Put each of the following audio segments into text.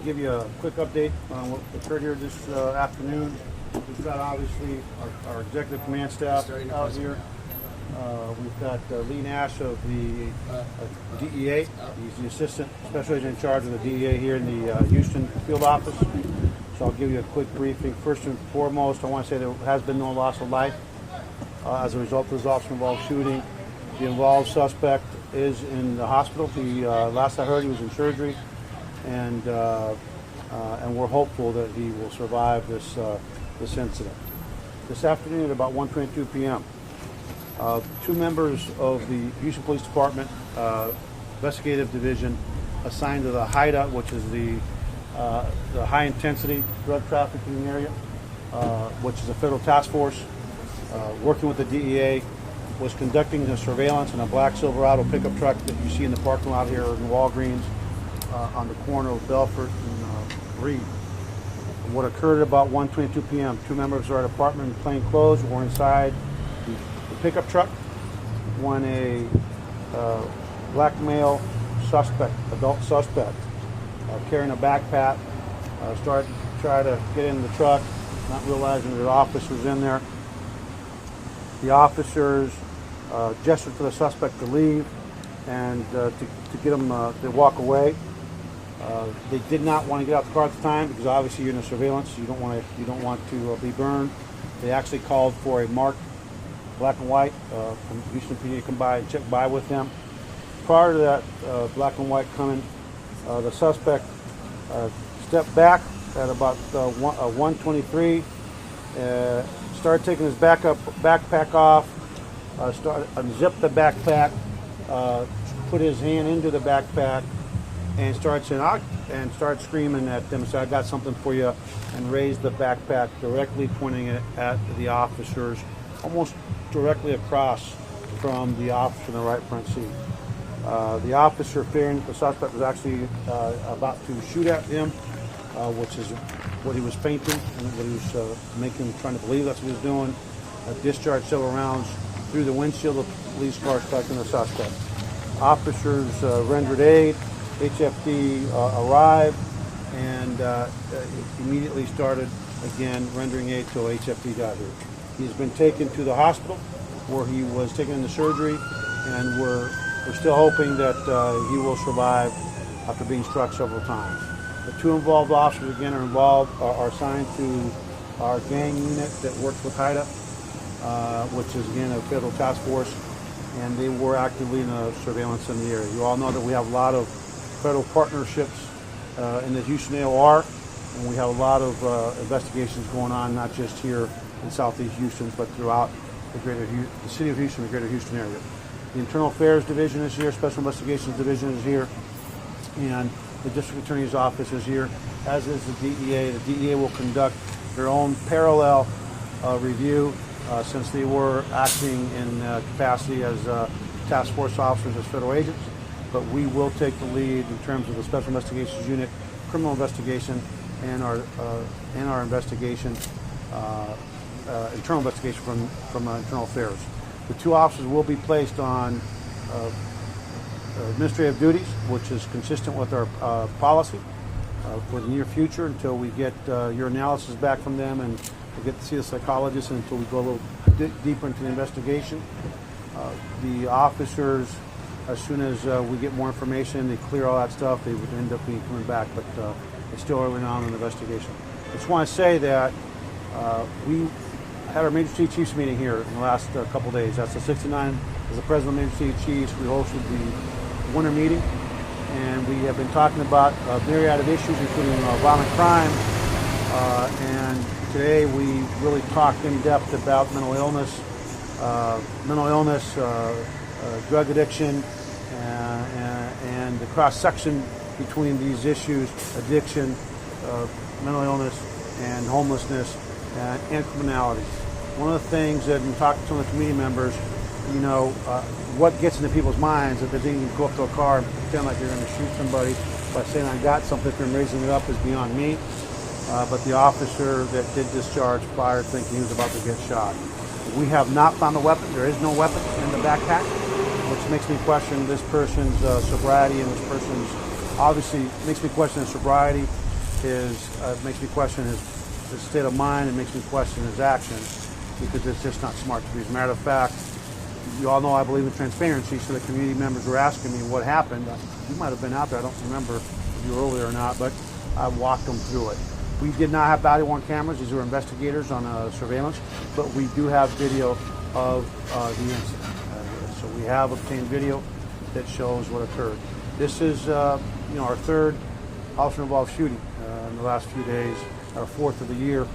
give you a quick update on what occurred here this afternoon. We've got obviously our executive command staff out here. We've got Lee Nash of the DEA. He's the assistant special agent in charge of the DEA here in the Houston field office. So I'll give you a quick briefing. First and foremost, I want to say there has been no loss of life as a result of this officer-involved shooting. The involved suspect is in the hospital. Last I heard, he was in surgery, and we're hopeful that he will survive this incident. This afternoon at about 1:22 p.m., two members of the Houston Police Department investigative division assigned to the HIDTA, which is the high-intensity drug trafficking area, which is a federal task force, working with the DEA, was conducting the surveillance in a black Silverado pickup truck that you see in the parking lot here in Walgreens on the corner of Belfort and Reed. What occurred at about 1:22 p.m., two members of our department in plain clothes were inside the pickup truck when a black male suspect, adult suspect, carrying a backpack, started to try to get in the truck, not realizing that officers in there. The officers gestured for the suspect to leave and to get him to walk away. They did not want to get out the car at the time because obviously you're in a surveillance. You don't want to be burned. They actually called for a marked black and white from Houston PD to come by and check by with them. Prior to that black and white coming, the suspect stepped back at about 1:23. Started taking his backpack off, unzipped the backpack, put his hand into the backpack, and started saying, and started screaming at them, "So I got something for you," and raised the backpack directly pointing it at the officers, almost directly across from the officer in the right front seat. The officer, fearing the suspect was actually about to shoot at him, which is what he was feinting and what he was trying to believe that's what he was doing, discharged several rounds through the windshield of the police car, striking the suspect. Officers rendered aid. HFD arrived and immediately started again rendering aid till HFD got here. He's been taken to the hospital where he was taken into surgery, and we're still hoping that he will survive after being struck several times. The two involved officers again are assigned to our gang unit that works with HIDTA, which is again a federal task force, and they were actively in surveillance in the area. You all know that we have a lot of federal partnerships in the Houston AOR, and we have a lot of investigations going on, not just here in Southeast Houston, but throughout the city of Houston, the greater Houston area. The Internal Affairs Division is here, Special Investigations Division is here, and the District Attorney's Office is here, as is the DEA. The DEA will conduct their own parallel review since they were acting in capacity as task force officers as federal agents. But we will take the lead in terms of the Special Investigations Unit, criminal investigation, and our investigation, internal investigation from Internal Affairs. The two officers will be placed on administrative duties, which is consistent with our policy for the near future until we get your analysis back from them and we get to see the psychologist, and until we go a little deeper into the investigation. The officers, as soon as we get more information, they clear all that stuff, they would end up coming back, but it's still early on in the investigation. I just want to say that we had our Major City Chiefs meeting here in the last couple days. That's the 69, as the president of Major City Chiefs. We hosted the winter meeting, and we have been talking about a myriad of issues, including violent crime, and today we really talked in depth about mental illness, drug addiction, and the cross-section between these issues: addiction, mental illness, and homelessness, and criminality. One of the things that, in talking to some of the committee members, what gets into people's minds that they think you can go up to a car and pretend like you're going to shoot somebody by saying, "I got something," and raising it up is beyond me. But the officer that did discharge fired thinking he was about to get shot. We have not found a weapon. There is no weapon in the backpack, which makes me question this person's sobriety, and this person's obviously makes me question his sobriety makes me question his state of mind. It makes me question his actions because it's just not smart to be. As a matter of fact, you all know I believe in transparency, so the community members were asking me what happened. You might have been out there. I don't remember if you were earlier or not, but I walked them through it. We did not have body-worn cameras. These were investigators on surveillance, but we do have video of the incident. So we have obtained video that shows what occurred. This is our third officer-involved shooting in the last few days, our fourth of the year,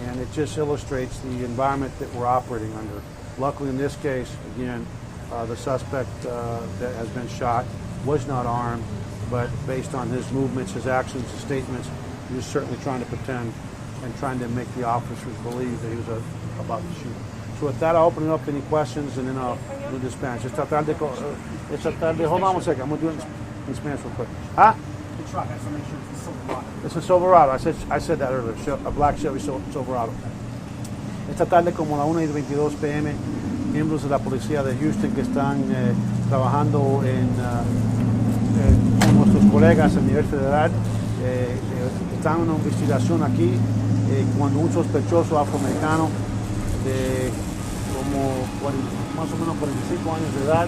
and it just illustrates the environment that we're operating under. Luckily, in this case, again, the suspect that has been shot was not armed, but based on his movements, his actions, his statements, he was certainly trying to pretend and trying to make the officers believe that he was about to shoot. So with that, I'll open it up to any questions, and then I'll do the Spanish. Hold on one second. I'm going to do it in Spanish real quick. Huh? The truck, I just want to make sure it's a Silverado. It's a Silverado. I said that earlier, a black Chevy Silverado. Esta tarde, como a las 1:22 p.m., miembros de la policía de Houston que están trabajando con nuestros colegas a nivel federal, están en una investigación aquí cuando un sospechoso afroamericano de más o menos 45 años de edad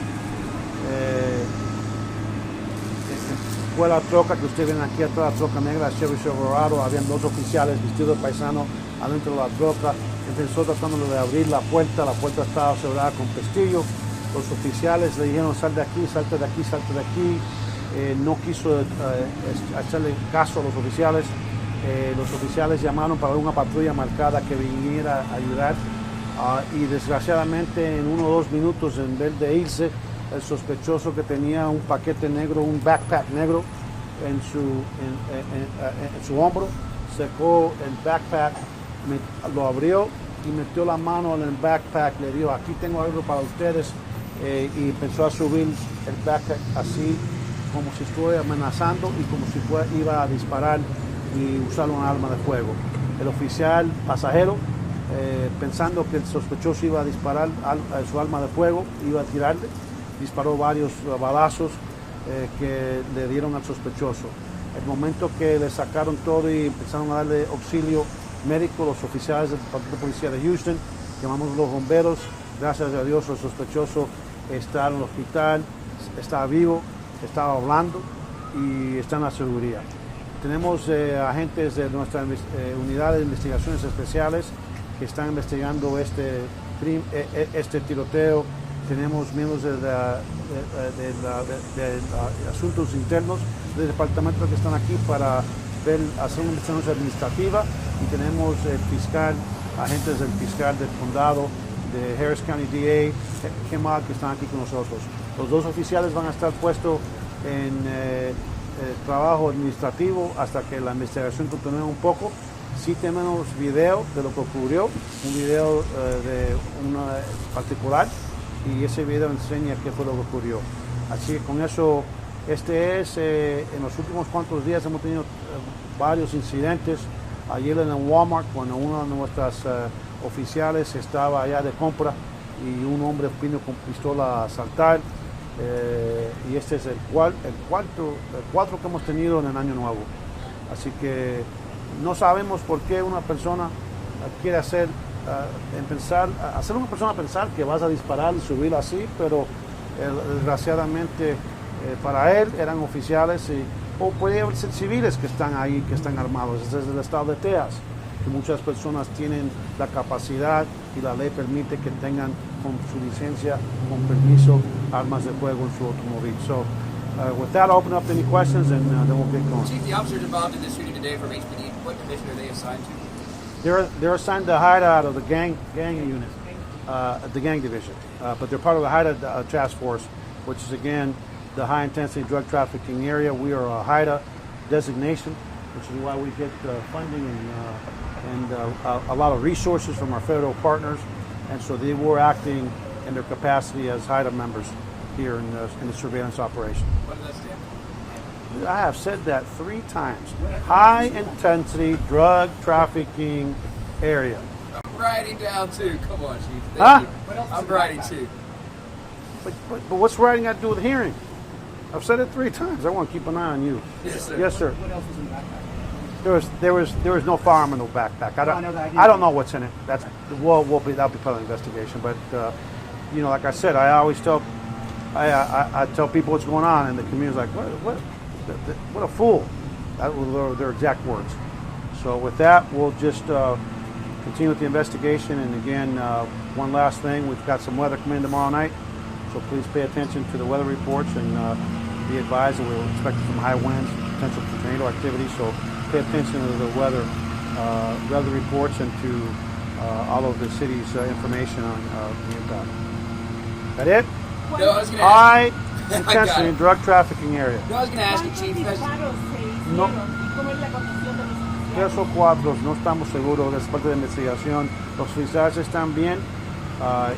fue la troca que ustedes ven aquí atrás, la troca negra Chevy Silverado. Habían dos oficiales vestidos de paisano adentro de la troca. Empezó tratando de abrir la puerta estaba cerrada con pestillo. Los oficiales le dijeron: sal de aquí, salte de aquí, salte de aquí. No quiso hacerle caso a los oficiales. Los oficiales llamaron para una patrulla marcada que viniera a ayudar. Y desgraciadamente en 1 o 2 minutos, en vez de irse, el sospechoso, que tenía un paquete negro, un backpack negro en su hombro, sacó el backpack, lo abrió y metió la mano en el backpack, le dijo: aquí tengo algo para ustedes, y empezó a subir el backpack así como si estuviera amenazando y como si iba a disparar y usar un arma de fuego. El oficial pasajero, pensando que el sospechoso iba a disparar su arma de fuego, iba a tirarle, disparó varios balazos que le dieron al sospechoso. El momento que le sacaron todo y empezaron a darle auxilio médico, los oficiales del Departamento de Policía de Houston, llamamos a los bomberos. Gracias a Dios, el sospechoso está en el hospital, está vivo, está hablando y está en la seguridad. Tenemos agentes de nuestra unidad de investigaciones especiales que están investigando este tiroteo. Tenemos miembros de asuntos internos del departamento que están aquí para hacer una investigación administrativa, y tenemos agentes del fiscal del condado de Harris County DA, Kemal, que están aquí con nosotros. Los dos oficiales van a estar puestos en trabajo administrativo hasta que la investigación continúe un poco. Sí tenemos video de lo que ocurrió, un video de una particular, y ese video enseña qué fue lo que ocurrió. Así que con eso, en los últimos cuantos días hemos tenido varios incidentes. Ayer en el Walmart, cuando uno de nuestras oficiales estaba allá de compra y un hombre vino con pistola a asaltar, y este es el cuatro que hemos tenido en el año nuevo. Así que no sabemos por qué una persona quiere hacer una persona pensar que vas a disparar y subir así, pero desgraciadamente para él eran oficiales, o puede ser civiles que están ahí, que están armados. Este es el estado de Texas, que muchas personas tienen la capacidad y la ley permite que tengan con su licencia, con permiso, armas de fuego en su automóvil. So, with that, I'll open up to any questions, and then we'll get going. Chief, the officers involved in the shooting today from HPD, what division are they assigned to? They're assigned to hideout of the gang unit, the gang division, but they're part of the hideout task force, which is again the high intensity drug trafficking area. We are a HIDTA designation, which is why we get funding and a lot of resources from our federal partners, and so they were acting in their capacity as HIDTA members here in the surveillance operation. What does that stand for? I have said that 3 times. High intensity drug trafficking area. I'm writing down too. Come on, Chief. Huh? I'm writing too. But what's writing got to do with hearing? I've said it 3 times. I want to keep an eye on you. Yes, sir. Yes, sir. What else was in the backpack? There was no firearm in the backpack. I don't know what's in it. That'll be part of the investigation. But you know, like I said, I always tell I tell people what's going on, and the community's like, what a fool. That were their exact words. So with that, we'll just continue with the investigation. And again, one last thing, we've got some weather coming in tomorrow night, so please pay attention to the weather reports and be advised that we're expecting some high winds, potential for tornado activity. So pay attention to the weather reports and to all of the city's information on the impact. That it? No, I was going to ask. High intensity drug trafficking area. No, I was going to ask you, Chief. No. 3 o 4, no estamos seguros, es parte de la investigación. Los oficiales están bien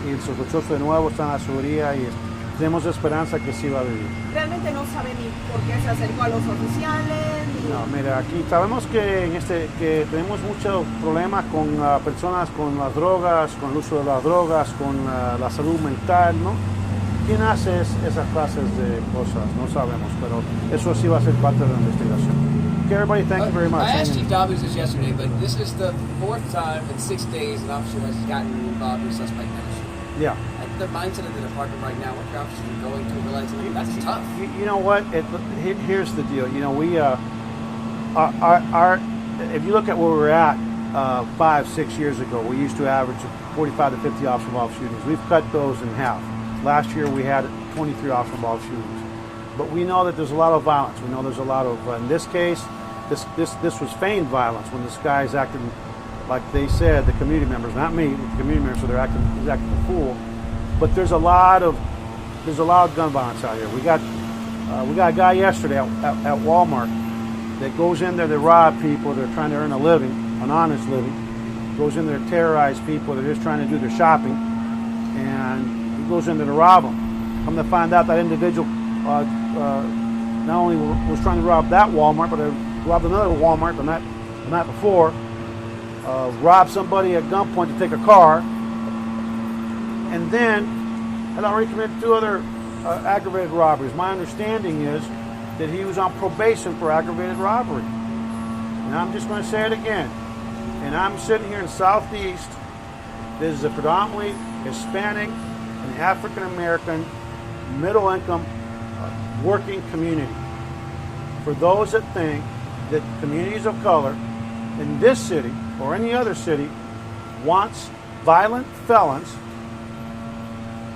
y el sospechoso de nuevo está en la seguridad y tenemos esperanza que sí va a vivir. Realmente no sabe ni por qué se acercó a los oficiales. No, mira, aquí sabemos que tenemos muchos problemas con personas con las drogas, con el uso de las drogas, con la salud mental, ¿no? ¿Quién hace esas clases de cosas? No sabemos, pero eso sí va a ser parte de la investigación. Okay, everybody, thank you very much. I asked Chief Dobbs this yesterday, but this is the 4th time in 6 days an officer has gotten involved in a suspect menace. Yeah. The mindset of the department right now, what your officers are going through, realizing that's tough. You know what? Here's the deal. You know, we if you look at where we're at 5-6 years ago, we used to average 45 to 50 officer-involved shootings. We've cut those in half. Last year we had 23 officer-involved shootings. But we know that there's a lot of violence. We know there's a lot of, in this case, this was feigned violence when this guy's acting like they said, the community members, not me, the community members, so he's acting a fool. But there's a lot of gun violence out here. We got a guy yesterday at Walmart that goes in there to rob people. They're trying to earn a living, an honest living. Goes in there to terrorize people. They're just trying to do their shopping, and he goes in there to rob them. Come to find out that individual not only was trying to rob that Walmart, but robbed another Walmart the night before. Robbed somebody at gunpoint to take a car, and then had already committed 2 other aggravated robberies. My understanding is that he was on probation for aggravated robbery. And I'm just going to say it again. And I'm sitting here in Southeast. This is a predominantly Hispanic and African American, middle income, working community. For those that think that communities of color in this city or any other city wants violent felons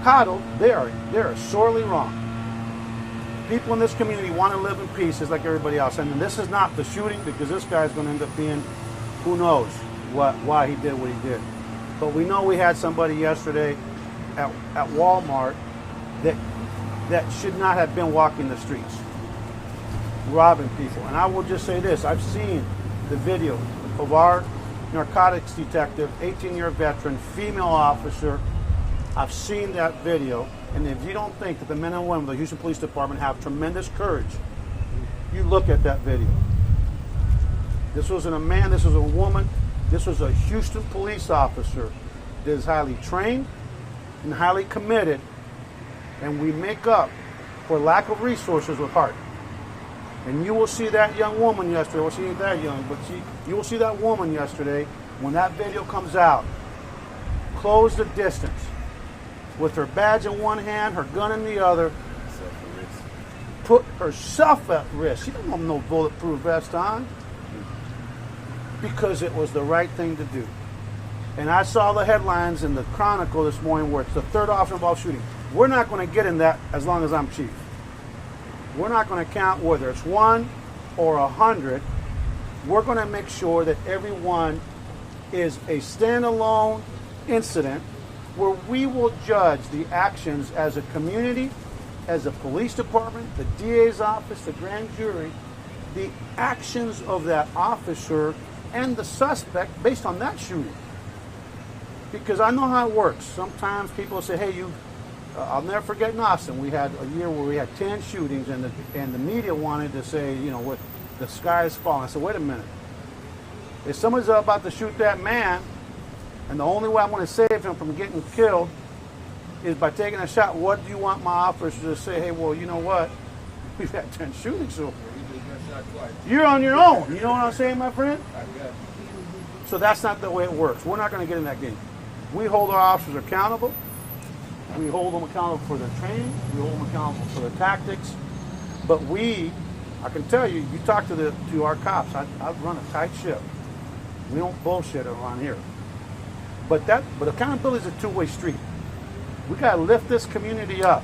coddled, they are sorely wrong. People in this community want to live in peace just like everybody else. And this is not the shooting, because this guy's going to end up being, who knows why he did what he did. But we know we had somebody yesterday at Walmart that should not have been walking the streets, robbing people. And I will just say this, I've seen the video of our narcotics detective, 18-year veteran, female officer. I've seen that video, and if you don't think that the men and women of the Houston Police Department have tremendous courage, you look at that video. This wasn't a man, this was a woman, this was a Houston police officer that is highly trained and highly committed, and we make up for lack of resources with heart. And you will see that young woman yesterday, well, she ain't that young, but you will see that woman yesterday when that video comes out, close the distance, with her badge in one hand, her gun in the other, put herself at risk. She didn't have no bulletproof vest on, because it was the right thing to do. And I saw the headlines in the Chronicle this morning where it's the 3rd officer-involved shooting. We're not going to get in that as long as I'm chief. We're not going to count whether it's 1 or 100. We're going to make sure that every one is a standalone incident where we will judge the actions as a community, as a police department, the DA's office, the grand jury, the actions of that officer and the suspect based on that shooting. Because I know how it works. Sometimes people say, hey, I'll never forget in Austin, we had a year where we had 10 shootings, and the media wanted to say, what, the sky is falling. I said, wait a minute. If somebody's about to shoot that man, and the only way I'm going to save him from getting killed is by taking a shot, what do you want my officers to say? Hey, well, you know what? We've had 10 shootings, so You're on your own. You know what I'm saying, my friend? So that's not the way it works. We're not going to get in that game. We hold our officers accountable. We hold them accountable for their training. We hold them accountable for their tactics. But I can tell you, you talk to our cops. I run a tight ship. We don't bullshit around here. But accountability is a two-way street. We got to lift this community up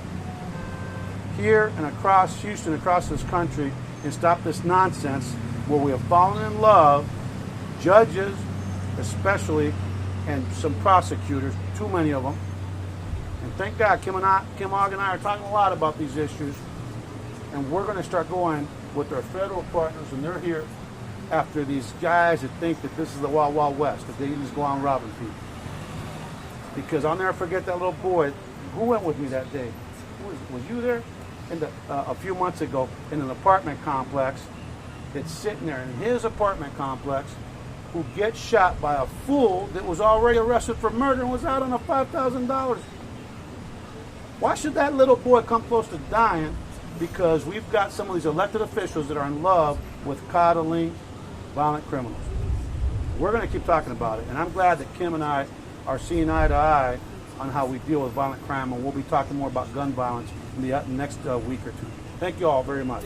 here and across Houston, across this country, and stop this nonsense where we have fallen in love, judges especially, and some prosecutors, too many of them. And thank God, Kim Ogg and I are talking a lot about these issues, and we're going to start going with our federal partners, and they're here after these guys that think that this is the Wild Wild West, that they just go on robbing people. Because I'll never forget that little boy who went with me that day. Was you there? A few months ago in an apartment complex. It's sitting there in his apartment complex, who gets shot by a fool that was already arrested for murder and was out on a $5,000. Why should that little boy come close to dying? Because we've got some of these elected officials that are in love with coddling violent criminals. We're going to keep talking about it, and I'm glad that Kim and I are seeing eye to eye on how we deal with violent crime, and we'll be talking more about gun violence in the next week or two. Thank you all very much.